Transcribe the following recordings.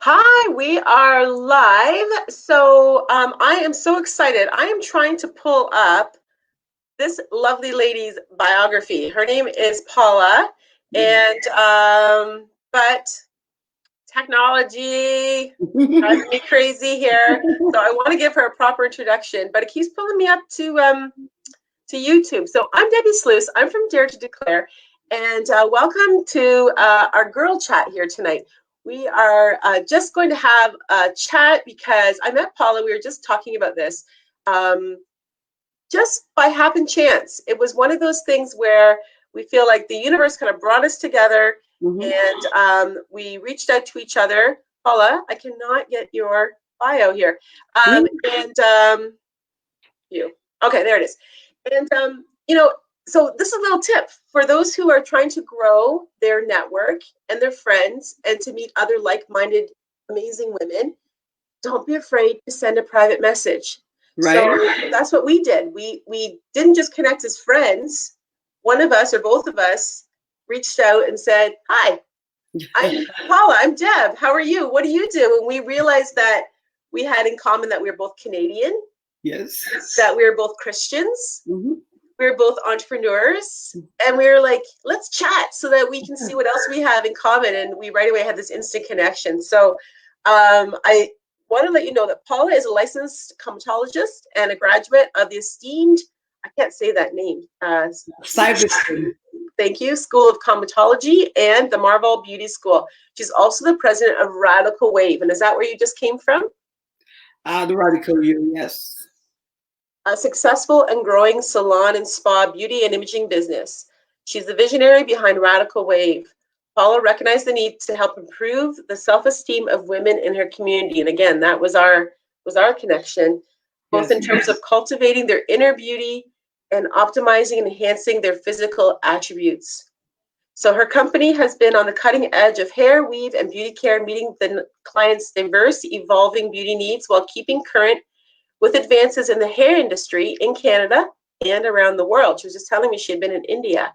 Hi, we are live. I am so excited. I am trying to pull up this lovely lady's biography. Her name is Paula, and but technology driving me crazy here. So I want to give her a proper introduction, but it keeps pulling me up to YouTube. So I'm Debbi Sluys. I'm from Dare to Declare, and welcome to our girl chat here tonight. We are just going to have a chat because I met Paula. We were just talking about this just by happen chance. It was one of those things where we feel like the universe kind of brought us together, and we reached out to each other. Paula, I cannot get your bio here. You. Okay, there it is. And so this is a little tip for those who are trying to grow their network and their friends and to meet other like-minded, amazing women. Don't be afraid to send a private message. Right. So that's what we did. We didn't just connect as friends. One of us or both of us reached out and said, "Hi, I'm Paula. I'm Deb. How are you? What do you do?" And we realized that we had in common that we were both Canadian. Yes. That we were both Christians. We were both entrepreneurs. And we were like, let's chat so that we can see what else we have in common. And we right away had this instant connection. So I want to let you know that Paula is a licensed cosmetologist and a graduate of the esteemed, I can't say that name. Thank you, School of Cosmetology and the Marvel Beauty School. She's also the president of Radical Wave. And is that where you just came from? The Radical Wave, yes. A successful and growing salon and spa beauty and imaging business. She's the visionary behind Radical Wave. Paula recognized the need to help improve the self-esteem of women in her community. And again, that was our connection, both in terms of cultivating their inner beauty and optimizing and enhancing their physical attributes. So her company has been on the cutting edge of hair, weave, and beauty care, meeting the clients' diverse, evolving beauty needs while keeping current with advances in the hair industry in Canada and around the world. She was just telling me she had been in India.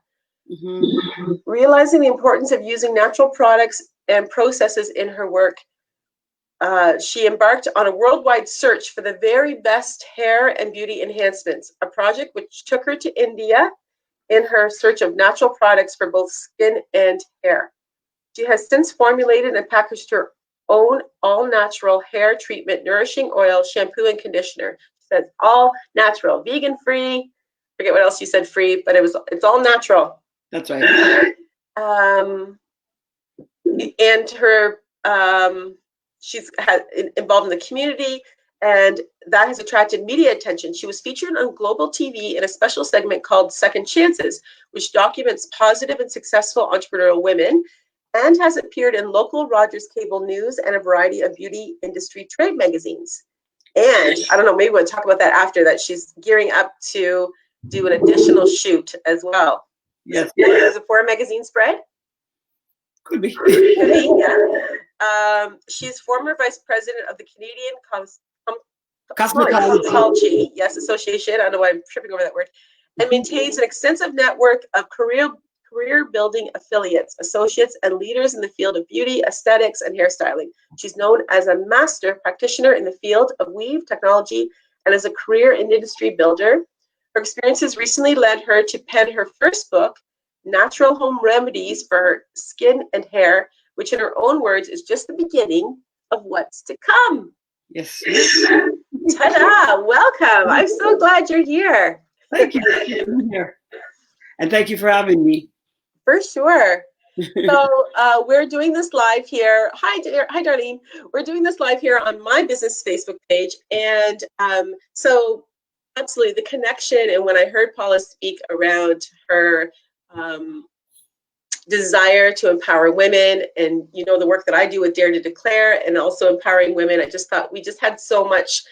Realizing the importance of using natural products and processes in her work, she embarked on a worldwide search for the very best hair and beauty enhancements, a project which took her to India in her search of natural products for both skin and hair. She has since formulated and packaged her own all-natural hair treatment, nourishing oil, shampoo, and conditioner. She says all natural, vegan-free. Forget what else she said free, but it's all natural. That's right. And her she's involved in the community, and that has attracted media attention. She was featured on global TV in a special segment called Second Chances, which documents positive and successful entrepreneurial women, and has appeared in local Rogers Cable News and a variety of beauty industry trade magazines. And I don't know, maybe we'll talk about that after that. She's gearing up to do an additional shoot as well. Yes. Is it for a magazine spread? Could be. Could be, yeah. She's former vice president of the Canadian Cosmetology Association. I don't know why I'm tripping over that word. And maintains an extensive network of career-building affiliates, associates, and leaders in the field of beauty, aesthetics, and hairstyling. She's known as a master practitioner in the field of weave technology and as a career and industry builder. Her experiences recently led her to pen her first book, Natural Home Remedies for Her Skin and Hair, which in her own words is just the beginning of what's to come. Yes. Ta-da! Welcome. I'm so glad you're here. Thank you for being here. And thank you for having me. For sure. So we're doing this live here. Hi, Darlene. We're doing this live here on my business Facebook page. And so absolutely the connection. And when I heard Paula speak around her desire to empower women, and you know the work that I do with Dare to Declare and also empowering women, I just thought we just had so much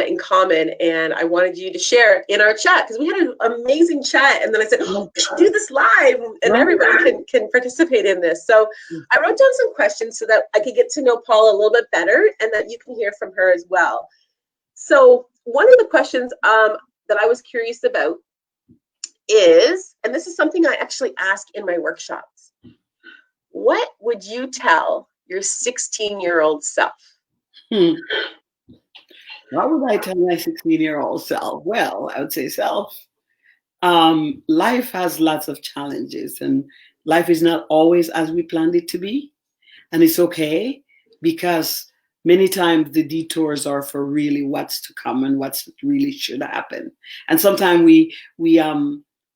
in common, and I wanted you to share in our chat because we had an amazing chat. And then I said, oh, we should do this live, and everybody can participate in this. So I wrote down some questions so that I could get to know Paula a little bit better, and that you can hear from her as well. So one of the questions that I was curious about is, and this is something I actually ask in my workshops, what would you tell your 16-year-old self? What would I tell my 16-year-old self? Well, I would say, self, life has lots of challenges, and life is not always as we planned it to be. And it's okay, because many times the detours are for really what's to come and what's really should happen. And sometimes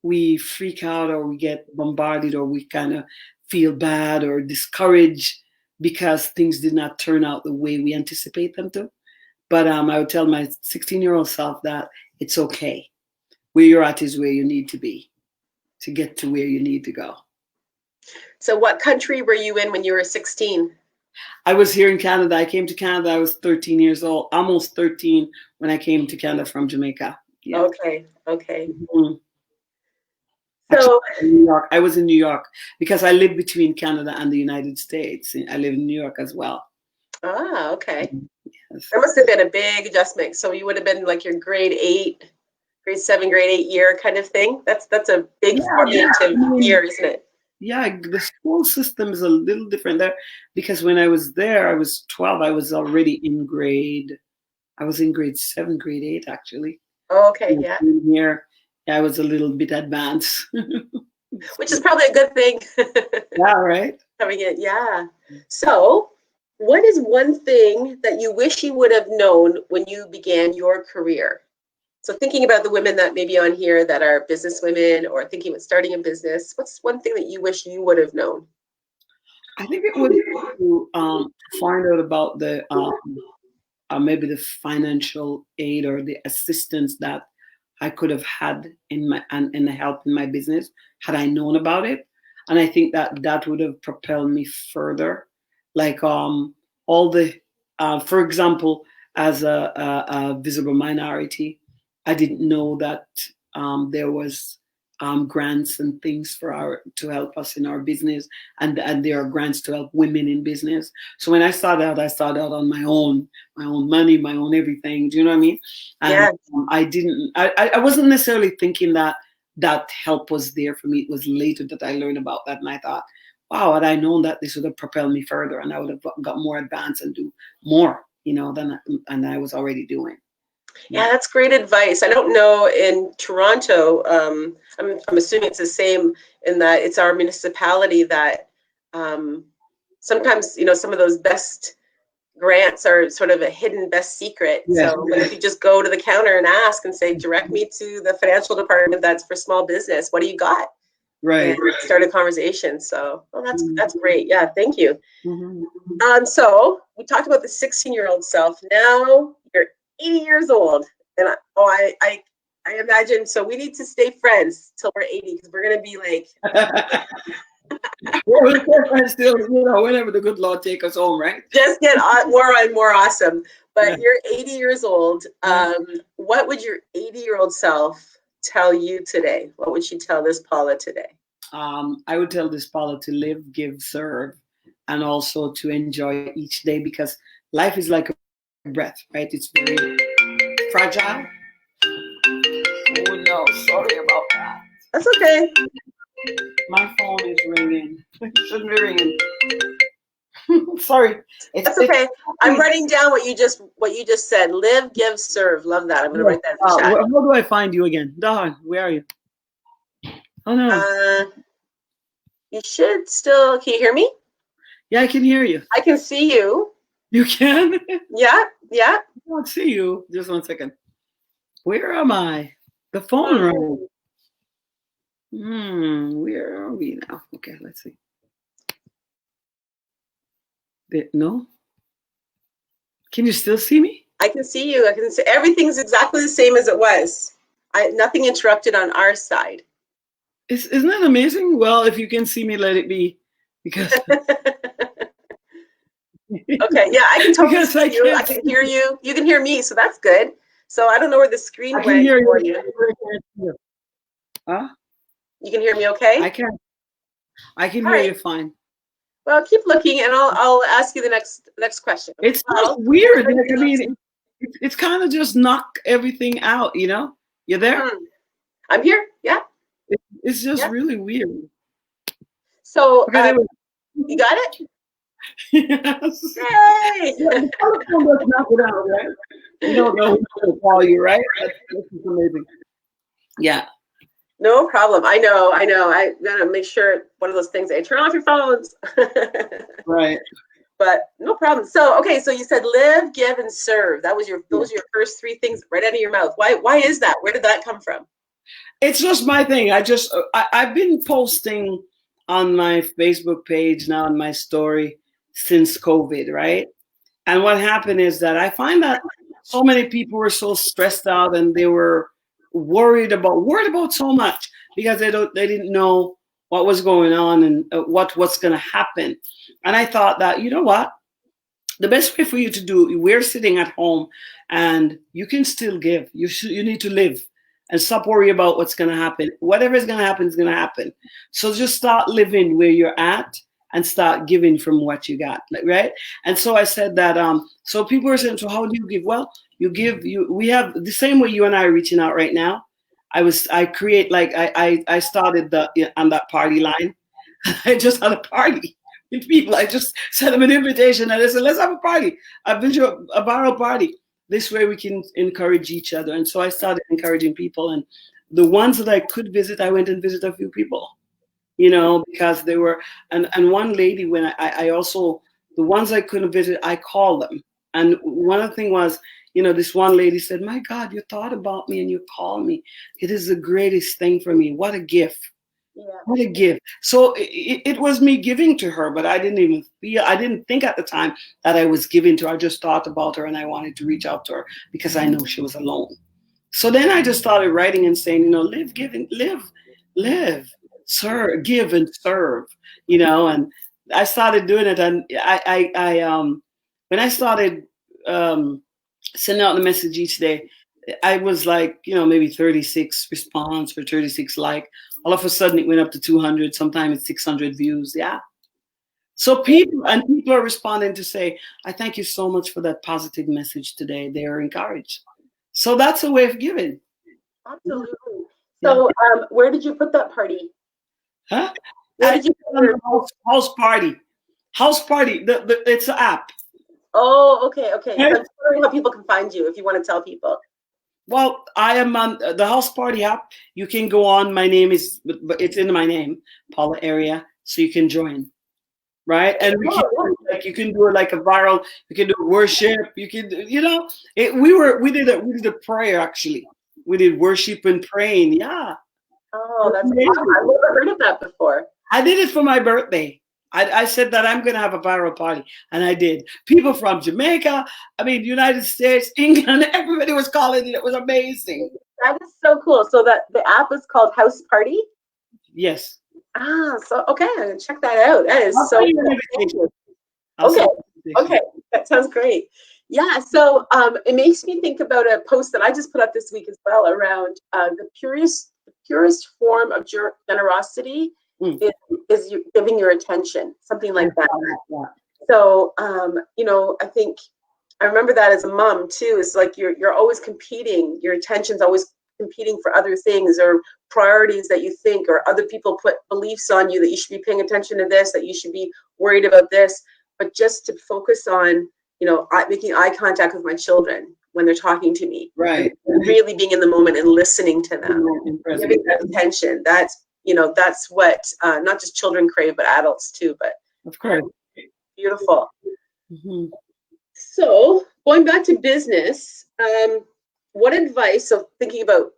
we freak out, or we get bombarded, or we kind of feel bad or discouraged because things did not turn out the way we anticipate them to. But I would tell my 16-year-old self that it's okay. Where you're at is where you need to be to get to where you need to go. So what country were you in when you were 16? I was here in Canada. I came to Canada. I was 13 years old, almost 13 when I came to Canada from Jamaica. Yeah. Okay. Mm-hmm. So actually, New York. I was in New York because I live between Canada and the United States. I live in New York as well. Ah, okay. Yes. That must have been a big adjustment. So you would have been like your grade 7, grade 8 year kind of thing. That's a big formative year, isn't it? Yeah, the school system is a little different there, because when I was there, I was 12. I was already in grade 7, grade 8, actually. Oh, okay, yeah. Here, I was a little bit advanced. Which is probably a good thing. Yeah, right? Coming in, yeah. So, what is one thing that you wish you would have known when you began your career? So thinking about the women that may be on here that are business women or thinking about starting a business, what's one thing that you wish you would have known? I think it would be to find out about the maybe the financial aid or the assistance that I could have had in the help in my business had I known about it. And I think that would have propelled me further. Like all the, for example, as a visible minority, I didn't know that there was grants and things to help us in our business, and there are grants to help women in business. So when I started out on my own money, my own everything. Do you know what I mean? And I wasn't necessarily thinking that help was there for me. It was later that I learned about that, and I thought, wow, had I known that, this would have propelled me further, and I would have got more advanced and do more, than I was already doing. Yeah, that's great advice. I don't know in Toronto. I'm assuming it's the same in that it's our municipality that sometimes some of those best grants are sort of a hidden best secret. Yes. So but if you just go to the counter and ask and say, direct me to the financial department that's for small business, what do you got? Right. And start a conversation. So that's great. Yeah, thank you. Mm-hmm. So we talked about the 16-year-old self. Now you're 80 years old, and I imagine, so we need to stay friends till we're 80, because we're gonna be like we're still, whenever the good Lord take us home, right? Just get more and more awesome. But you're 80 years old. What would your 80-year-old self tell you today? What would she tell this Paula today? I would tell this Paula to live, give, serve, and also to enjoy each day, because life is like a breath, right? It's very fragile. Oh no, sorry about that. That's okay. My phone is ringing. It shouldn't be ringing. Sorry. That's okay. I'm writing down what you just said. Live, give, serve. Love that. I'm going to write that in the chat. How do I find you again? Dawn, where are you? Oh no. You should still. Can you hear me? Yeah, I can hear you. I can see you. You can? Yeah. I can't see you. Just 1 second. Where am I? The phone rang. Where are we now? Okay, let's see. No? Can you still see me? I can see you. I can see everything's exactly the same as it was. Nothing interrupted on our side. Isn't that amazing? Well, if you can see me, let it be. Because okay, yeah, I can totally see you. I can hear you. You can hear me, so that's good. So I don't know where the screen went for you. Huh? You can hear me okay? I can hear you fine. Well, keep looking, and I'll ask you the next question. It's weird. I mean, it's kind of just knock everything out, You there? I'm here. Yeah. It's just really weird. So you got it? Yes. Yay! The telephone does knock it out, right? You don't know who's going to call you, right? That's amazing. Yeah. No problem. I know. I gotta make sure one of those things. They turn off your phones. Right. But no problem. So okay, so you said live, give, and serve. Those are your first three things right out of your mouth. Why is that? Where did that come from? It's just my thing. I've been posting on my Facebook page now, on my story, since COVID, right? And what happened is that I find that so many people were so stressed out and they were worried about so much because they didn't know what was going on and what's going to happen. And I thought that, you know what? The best way for you to do, we're sitting at home and you can still give. You need to live and stop worrying about what's going to happen. Whatever is going to happen is going to happen. So just start living where you're at and start giving from what you got, right? And so I said that. So people are saying, so how do you give? Well, you give. We have the same way you and I are reaching out right now. I started on that party line. I just had a party with people. I just sent them an invitation and I said, let's have a party. I've been to a barrel party. This way we can encourage each other. And so I started encouraging people. And the ones that I could visit, I went and visited a few people, because they were, and one lady, when I also, the ones I couldn't visit, I called them. And one of the things was, this one lady said, my God, you thought about me and you called me. It is the greatest thing for me. What a gift. Yeah. What a gift. So it was me giving to her, but I didn't think at the time that I was giving to her. I just thought about her and I wanted to reach out to her because I know she was alone. So then I just started writing and saying, live, give, and live, serve, give and serve, and I started doing it. And when I started sending out the message each day, I was like, maybe 36 response or 36 like. All of a sudden it went up to 200, sometimes it's 600 views. Yeah. So people are responding to say, I thank you so much for that positive message today. They are encouraged. So that's a way of giving. Absolutely. So where did you put that party? Huh? Where did you put it? House party. House party. It's an app. Oh, okay. So I'm wondering how people can find you if you want to tell people. Well, I am on the House Party app. You can go on. My name is, it's in my name, Paula Eriya, so you can join, right? And you can do it like a viral. You can do worship. You can, we did a prayer actually. We did worship and praying. Yeah. Oh, that's amazing. I've never heard of that before. I did it for my birthday. I said that I'm going to have a viral party, and I did. People from Jamaica, United States, England, everybody was calling it. It was amazing. That is so cool. So that the app is called House Party? Yes. So okay, I'm going to check that out. That is so cool. Okay, that sounds great. Yeah, so it makes me think about a post that I just put up this week as well around the purest form of generosity is you giving your attention, something like that. Yeah. So, I think I remember that as a mom too. It's like you're always competing. Your attention's always competing for other things or priorities that you think, or other people put beliefs on you that you should be paying attention to this, that you should be worried about this. But just to focus on, making eye contact with my children when they're talking to me, right? And really being in the moment and listening to them, giving that attention. That's what not just children crave, but adults too. But of course, beautiful. Mm-hmm. So going back to business, what advice? So thinking about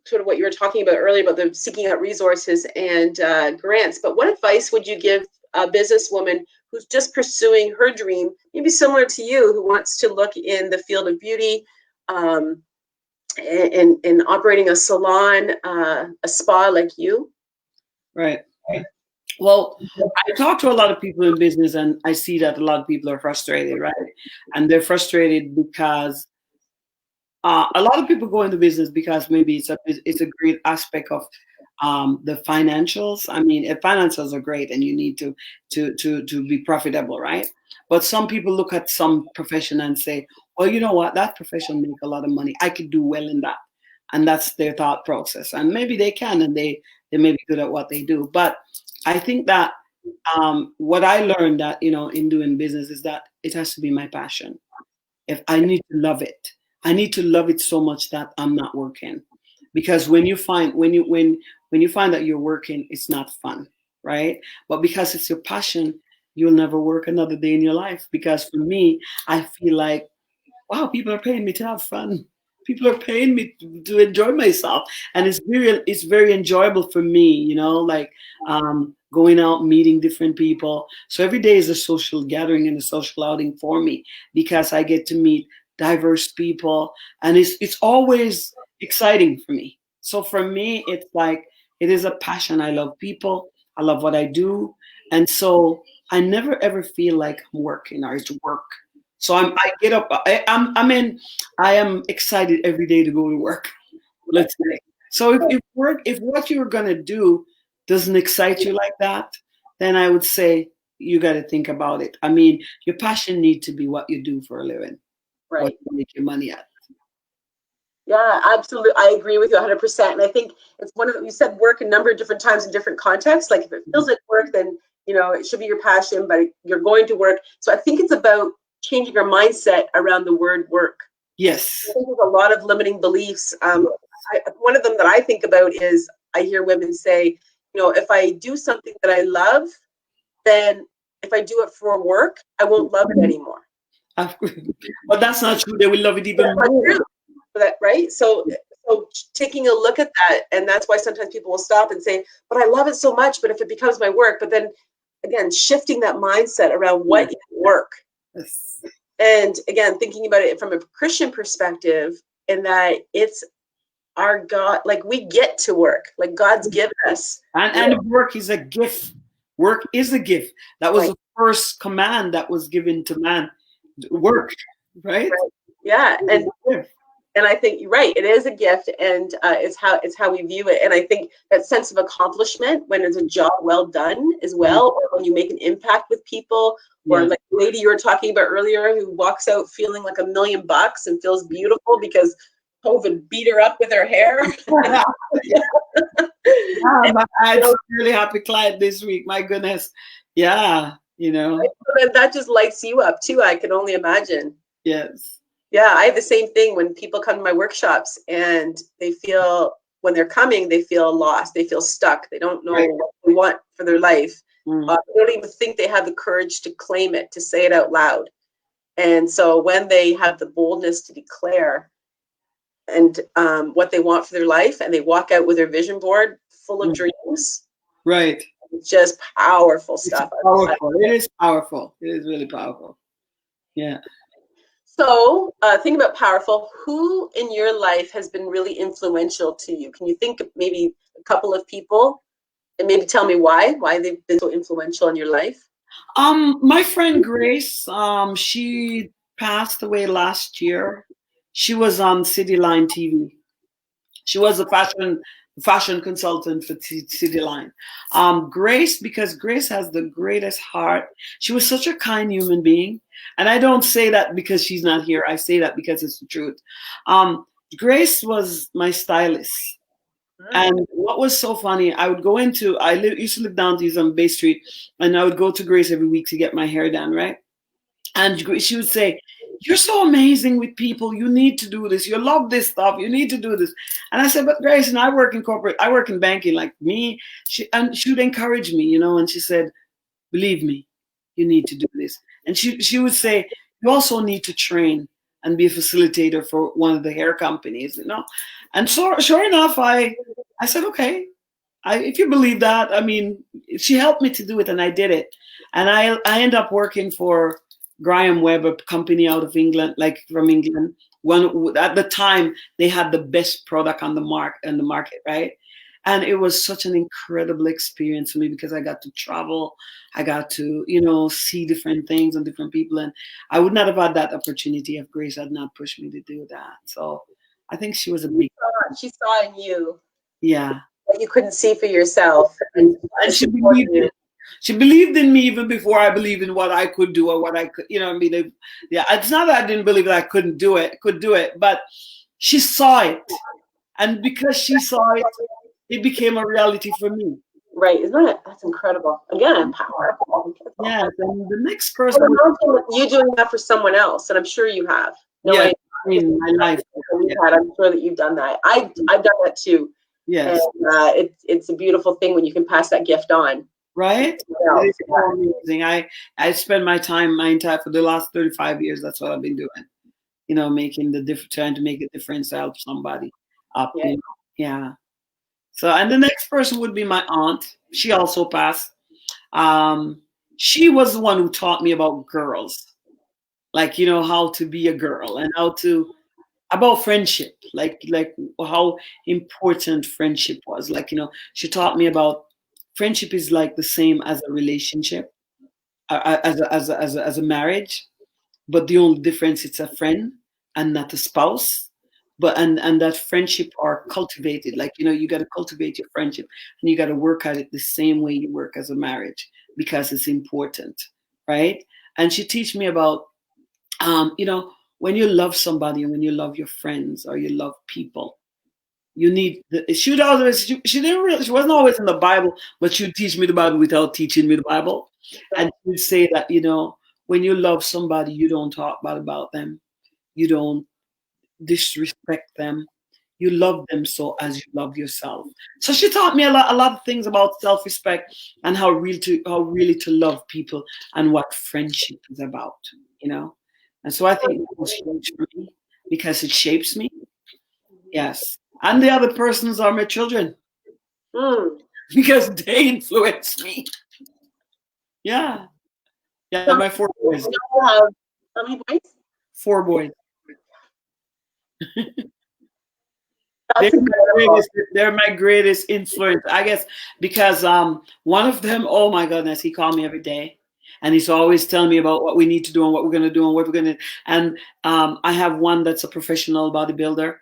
sort of what you were talking about earlier about the seeking out resources and grants, but what advice would you give a businesswoman who's just pursuing her dream, maybe similar to you, who wants to look in the field of beauty, and operating a salon, a spa like you? Right. Well, I talk to a lot of people in business and I see that a lot of people are frustrated, right? And they're frustrated because a lot of people go into business because maybe it's a great aspect of the financials. Financials are great and you need to be profitable, right? But some people look at some profession and say, well, you know what, that profession makes a lot of money. I could do well in that. And that's their thought process. And maybe they can, and they may be good at what they do. But I think that what I learned that, in doing business is that it has to be my passion. If I need to love it, I need to love it so much that I'm not working. Because when you find that you're working, it's not fun, right? But because it's your passion, you'll never work another day in your life. Because for me, I feel like, wow, people are paying me to have fun. People are paying me to enjoy myself, and it's very enjoyable for me. Like going out, meeting different people. So every day is a social gathering and a social outing for me because I get to meet diverse people, and it's always exciting for me. So for me, it's like it is a passion. I love people. I love what I do, and so I never ever feel like I'm working or it's work. So I get up. I am excited every day to go to work. Let's say. So if what you're gonna do doesn't excite you like that, then I would say you got to think about it. I mean, your passion needs to be what you do for a living, right? What you make your money at. Yeah, absolutely. I agree with you 100%. And I think it's you said work a number of different times in different contexts. Like if it feels like work, then it should be your passion, but you're going to work. So I think it's about changing our mindset around the word work. Yes. I think there's a lot of limiting beliefs. One of them that I think about is I hear women say, if I do something that I love, then if I do it for work, I won't love it anymore. But that's not true. They will love it even more. That, right? So taking a look at that, and that's why sometimes people will stop and say, but I love it so much, but if it becomes my work, but then again, shifting that mindset around what is work. Yes. And again, thinking about it from a Christian perspective, in that it's our God, like we get to work, like God's given us. And work is a gift. Work is a gift. That was the first command that was given to man. Work, right? Yeah. And I think you're right. It is a gift, and it's how we view it. And I think that sense of accomplishment when it's a job well done as well, or when you make an impact with people, or like the lady you were talking about earlier who walks out feeling like $1 million and feels beautiful because COVID beat her up with her hair. I had a really happy client this week. My goodness. Yeah, that just lights you up too. I can only imagine. Yes. Yeah, I have the same thing when people come to my workshops and they feel, when they're coming, they feel lost. They feel stuck. They don't know what they want for their life. They don't even think they have the courage to claim it, to say it out loud. And so when they have the boldness to declare and what they want for their life, and they walk out with their vision board full of dreams. Right. It's just powerful stuff. It's powerful. It is powerful. It is really powerful. Yeah. So think about powerful. Who in your life has been really influential to you? Can you think of maybe a couple of people and maybe tell me why they've been so influential in your life? My friend Grace, she passed away last year. She was on City Line TV. She was a fashion consultant for City Line. Grace, because Grace has the greatest heart. She was such a kind human being. And I don't say that because she's not here. I say that because it's the truth. Grace was my stylist. And what was so funny, I would go into, used to live down on Bay Street, and I would go to Grace every week to get my hair done, right? And she would say, "You're so amazing with people. You need to do this. You love this stuff. You need to do this." And I said, "But Grace, and I work in corporate. I work in banking like me." She would encourage me, and she said, "Believe me, you need to do this." And she would say, "You also need to train and be a facilitator for one of the hair companies, And so, sure enough, I said, "Okay, if you believe that." I mean, she helped me to do it, and I did it. And I ended up working for Graham Webb, a company out of England, like from England. At the time, they had the best product on the market, right? And it was such an incredible experience for me because I got to travel. I got to, see different things and different people. And I would not have had that opportunity if Grace had not pushed me to do that. So I think she was a big. She saw in you. Yeah. What you couldn't see for yourself. And she believed in it. She believed in me even before I believed in what I could do or what I could, it's not that I didn't believe that I could do it, but she saw it. And because she saw it, it became a reality for me. Right. Isn't that, that's incredible. Again, powerful. Yeah. And the next person. You doing that for someone else, and I'm sure you have. No, yeah. In my life. I'm sure that you've done that. I've done that too. Yes. And it's a beautiful thing when you can pass that gift on. Right? It is so amazing. I spend my entire for the last 35 years. That's what I've been doing. You know, making the difference, trying to make a difference, help somebody up. Yeah. You know? Yeah. So, and the next person would be my aunt. She also passed. She was the one who taught me about girls, like, you know, how to be a girl and about friendship, like how important friendship was. Like, you know, she taught me about friendship is like the same as a relationship, as a marriage, but the only difference it's a friend and not a spouse. But and that friendship are cultivated. Like, you know, you got to cultivate your friendship and you got to work at it the same way you work as a marriage because it's important, right? And she teach me about, you know, when you love somebody and when you love your friends or you love people, you need she wasn't always in the Bible, but she would teach me the Bible without teaching me the Bible. And she would say that, you know, when you love somebody, you don't talk bad about them, you don't disrespect them, you love them so as you love yourself. So she taught me a lot of things about self-respect and how really to love people and what friendship is about, you know. And so I think that was huge for me because it shapes me. Yes. And the other persons are my children because they influence me. Yeah. Yeah, my 4 boys. How many boys? 4 boys. That's they're my greatest influence, I guess, because one of them, oh my goodness, he called me every day. And he's always telling me about what we need to do and what we're going to do and what we're going to. And I have one that's a professional bodybuilder,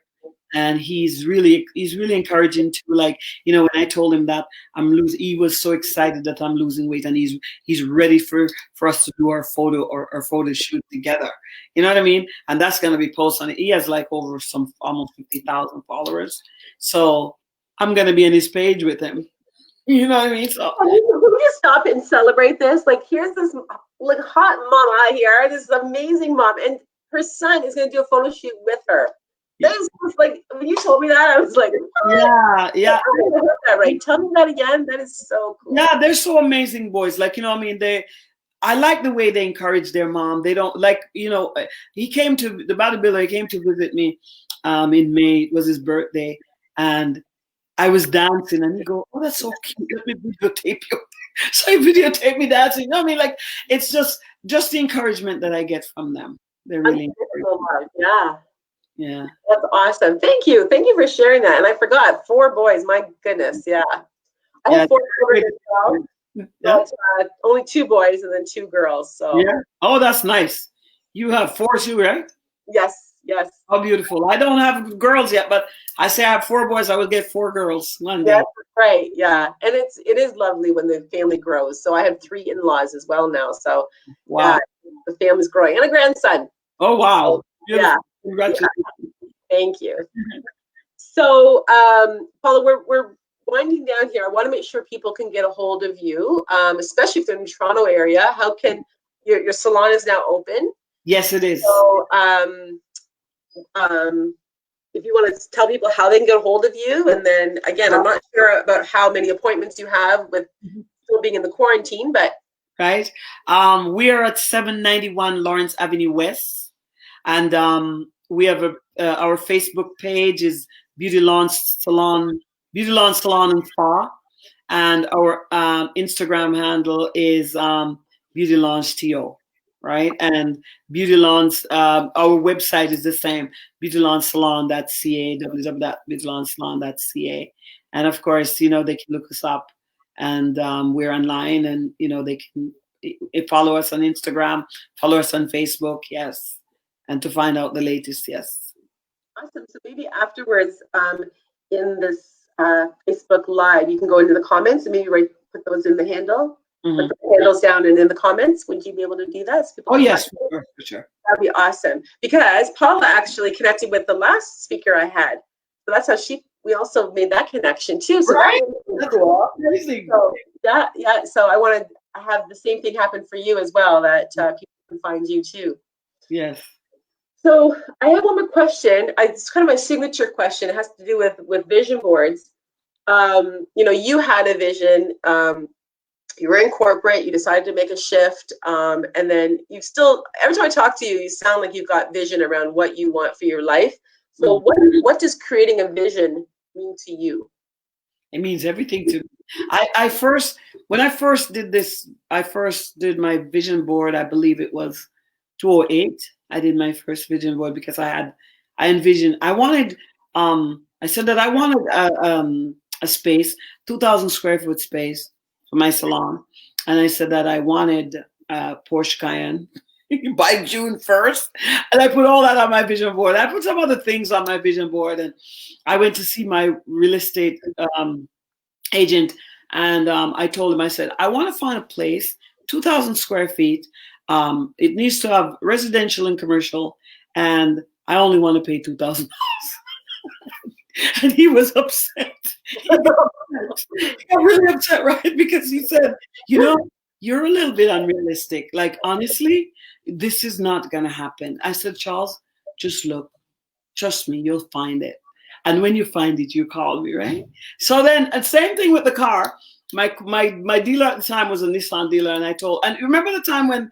and he's really encouraging to, like, you know, when I told him that I'm losing, he was so excited that I'm losing weight, and he's ready for us to do our photo shoot together. You know what I mean? And that's going to be posted on it. He has like over almost 50,000 followers, so I'm going to be on his page with him. You know what I mean? So can you stop and celebrate this? Like, here's this like hot mama here, this amazing mom, and her son is going to do a photo shoot with her. That is like, when you told me that, I was like, what? Yeah. I heard that right. Tell me that again. That is so cool. Yeah, they're so amazing boys. Like, you know what I mean? I like the way they encourage their mom. They don't, like, you know, the bodybuilder, he came to visit me in May. It was his birthday. And I was dancing, and he go, "Oh, that's so cute. Let me videotape you." So he videotaped me dancing. You know what I mean? Like, it's just the encouragement that I get from them. They're really Yeah. That's awesome. Thank you for sharing that. And I forgot, 4 boys. My goodness, yeah. I have 4 children as well. Yeah. But, only 2 boys and then 2 girls. So yeah. Oh, that's nice. You have 4 too, right? Yes. How beautiful. I don't have girls yet, but I say I have 4 boys. I will get 4 girls one day. That's right. Yeah. And it is lovely when the family grows. So I have 3 in-laws as well now. So wow. The family's growing, and a grandson. Oh wow. So, yeah. Congratulations. Thank you. So Paula, we're winding down here. I want to make sure people can get a hold of you, especially if they're in the Toronto area. How can your salon is now open? Yes, it is. So if you want to tell people how they can get a hold of you, and then again, I'm not sure about how many appointments you have with still being in the quarantine, but right. We are at 791 Lawrence Avenue West, and we have our Facebook page is Beauty Lawn Salon and Spa, and our Instagram handle is Beauty Launch TO. Right, and Beauty Lawns, our website is the same, beautylawnsalon.ca, www.beautylawnsalon.ca, and of course, you know, they can look us up, and we're online, and you know, they can follow us on Instagram, follow us on Facebook, yes, and to find out the latest, yes. Awesome. So maybe afterwards, in this Facebook Live, you can go into the comments and maybe put those in the handle. Put the handles down and in the comments. Would you be able to do that? Oh yes, for sure. That'd be awesome, because Paula actually connected with the last speaker I had. So that's how we also made that connection too. So right? that's cool. Amazing. So yeah. So I want to have the same thing happen for you as well, that people can find you too. Yes. So I have one more question. It's kind of my signature question. It has to do with vision boards. You had a vision. You were in corporate. You decided to make a shift, and then you still. Every time I talk to you, you sound like you've got vision around what you want for your life. So what does creating a vision mean to you? It means everything to me. When I first did this, I first did my vision board. I believe it was 2008. I did my first vision board because I envisioned. I said that I wanted a space, 2,000 square foot space for my salon, and I said that I wanted a Porsche Cayenne by June 1st, and I put all that on my vision board. I put some other things on my vision board, and I went to see my real estate agent, and I told him, I said, I want to find a place, 2,000 square feet. It needs to have residential and commercial, and I only want to pay $2,000. And he was upset. He got really upset, right? Because he said, you're a little bit unrealistic. Like, honestly, this is not going to happen. I said, Charles, just look. Trust me, you'll find it. And when you find it, you call me, right? So then, same thing with the car. My dealer at the time was a Nissan dealer, and remember the time when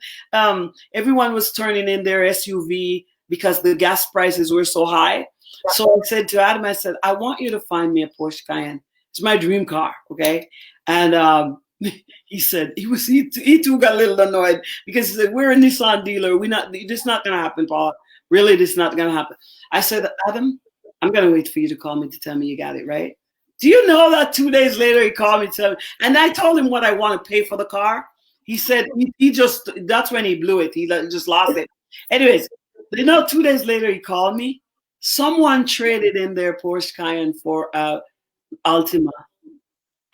everyone was turning in their SUV because the gas prices were so high? So I said to Adam, I said, I want you to find me a Porsche Cayenne. It's my dream car, okay? And he said, he too got a little annoyed because he said, we're a Nissan dealer. This is not going to happen, Paula. Really, this is not going to happen. I said, Adam, I'm going to wait for you to call me to tell me you got it, right? Do you know that 2 days later he called me to tell me, and I told him what I want to pay for the car. He said that's when he blew it. He just lost it. Anyways, 2 days later he called me. Someone traded in their Porsche Cayenne for Altima,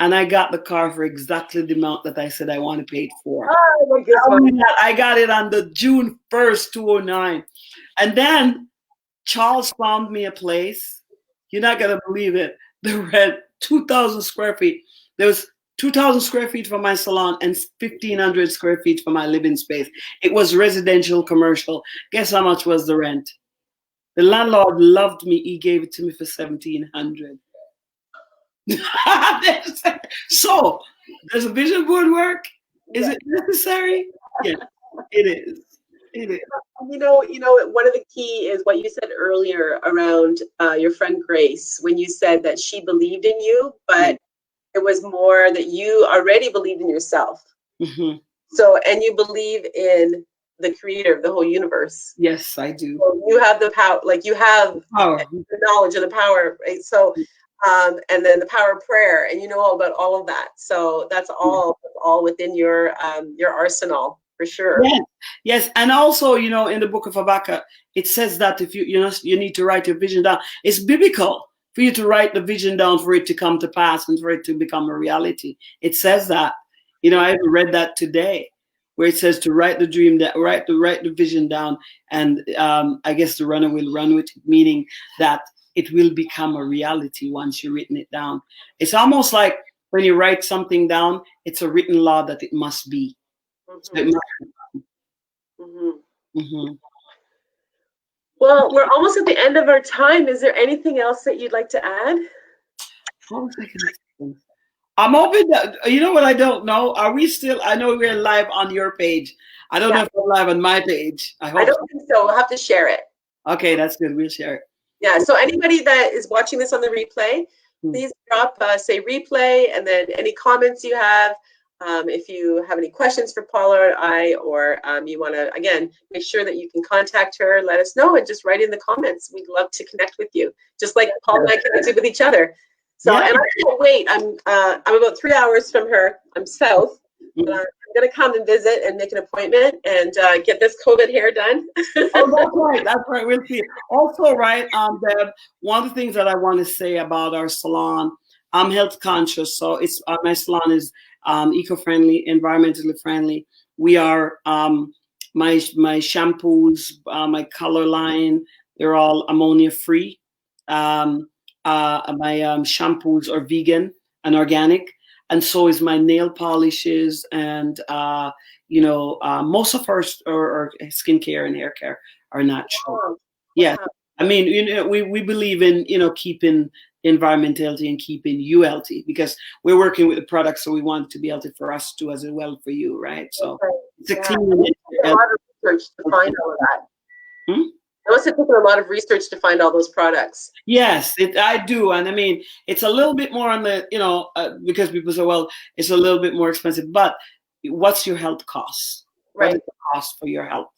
and I got the car for exactly the amount that I said I want to pay it for. Oh, my goodness. I got it on the June 1st, 2009. And then Charles found me a place. You're not going to believe it. The rent, 2,000 square feet. There was 2,000 square feet for my salon and 1,500 square feet for my living space. It was residential, commercial. Guess how much was the rent? The landlord loved me. He gave it to me for $1,700. So, does a vision board work? Is it necessary? Yeah, it is. It is. One of the key is what you said earlier around your friend Grace, when you said that she believed in you, but it was more that you already believed in yourself. Mm-hmm. So, and you believe in the creator of the whole universe. Yes, I do. So you have the power, like you have the knowledge of the power, right? So, and then the power of prayer, and you know all about all of that. So that's all within your arsenal. For sure. Yes, and also, in the book of Habakkuk, it says that if you need to write your vision down. It's biblical for you to write the vision down for it to come to pass and for it to become a reality. It says that. I read that today, where it says to write the dream, write the vision down, and I guess the runner will run with it, meaning that it will become a reality once you've written it down. It's almost like when you write something down, it's a written law that it must be. Mm-hmm. Well, we're almost at the end of our time. Is there anything else that you'd like to add? I'm hoping that, what I don't know. Are we still, I know we're live on your page. I don't know if we're live on my page. I don't think so. We'll have to share it. Okay, that's good. We'll share it. Yeah, so anybody that is watching this on the replay, please drop, say replay, and then any comments you have. If you have any questions for Paula or I, or you want to, again, make sure that you can contact her, let us know, and just write in the comments. We'd love to connect with you, just like Paula and I connected with each other. So, and I can't wait. I'm about 3 hours from her. I'm south. I'm going to come and visit and make an appointment and get this COVID hair done. That's right. We'll see. Also, right, Deb, one of the things that I want to say about our salon, I'm health conscious, so it's my salon is eco-friendly, environmentally friendly. We are my shampoos, my color line, they're all ammonia free. shampoos are vegan and organic, and so is my nail polishes, and most of our skincare and hair care are natural. Wow. Yeah, Wow. I mean, we believe in keeping the environment healthy and keeping you healthy, because we're working with the product, so we want it to be healthy for us too, as well for you, right? So it's a clean. A lot of research to find all of that. Hmm? It must have taken a lot of research to find all those products. Yes, I do. And I mean, it's a little bit more on the, because people say, well, it's a little bit more expensive, but what's your health cost? Right. What is the cost for your health?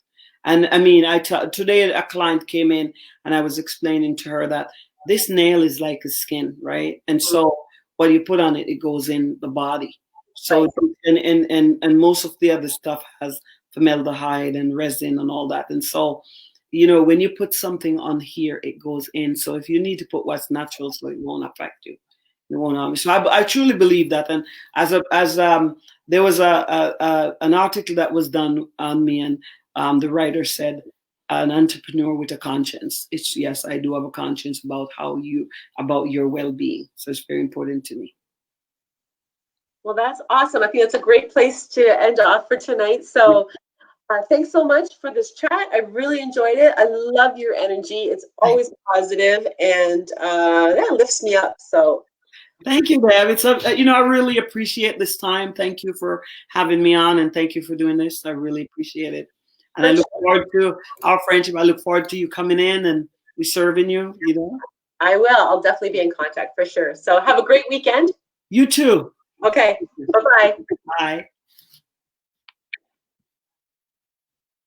And I mean, today a client came in and I was explaining to her that this nail is like a skin, right? And so what you put on it, it goes in the body. So, and most of the other stuff has formaldehyde and resin and all that. And so, when you put something on here, it goes in. So if you need to put what's natural, so it won't affect you. It won't harm you. So I truly believe that. And there was an article that was done on me, and the writer said, an entrepreneur with a conscience. Yes, I do have a conscience about about your well-being. So it's very important to me. Well, that's awesome. I think that's a great place to end off for tonight. So thanks so much for this chat. I really enjoyed it. I love your energy. It's always positive, and that lifts me up. So thank you, Deb. It's I really appreciate this time. Thank you for having me on, and thank you for doing this. I really appreciate it. And I look forward to our friendship. I look forward to you coming in and we serving you, I will. I'll definitely be in contact for sure. So have a great weekend. You too. Okay. Bye-bye. Bye.